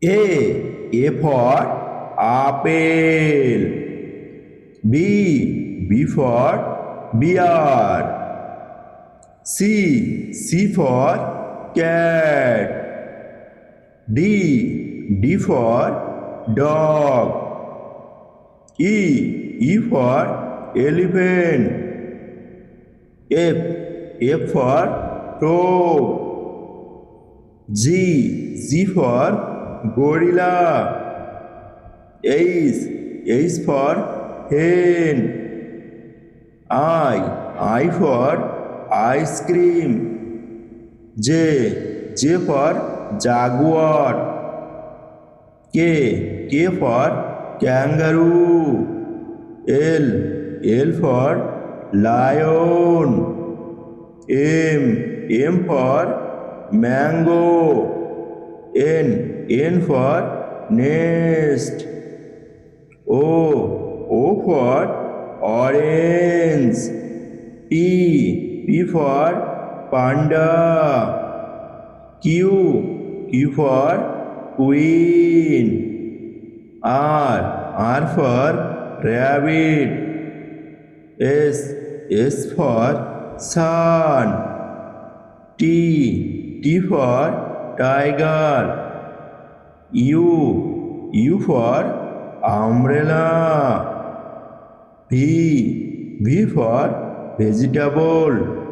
A for apple. B for bear. C for cat. D for dog. E for elephant. F for frog. G for gorilla. H for hen. I for ice cream. J for jaguar. K for kangaroo. L for lion. M for mango. N for nest. O for orange. P for panda. Q for queen. R for rabbit. S for sun. T for tiger. U for umbrella. V for vegetable.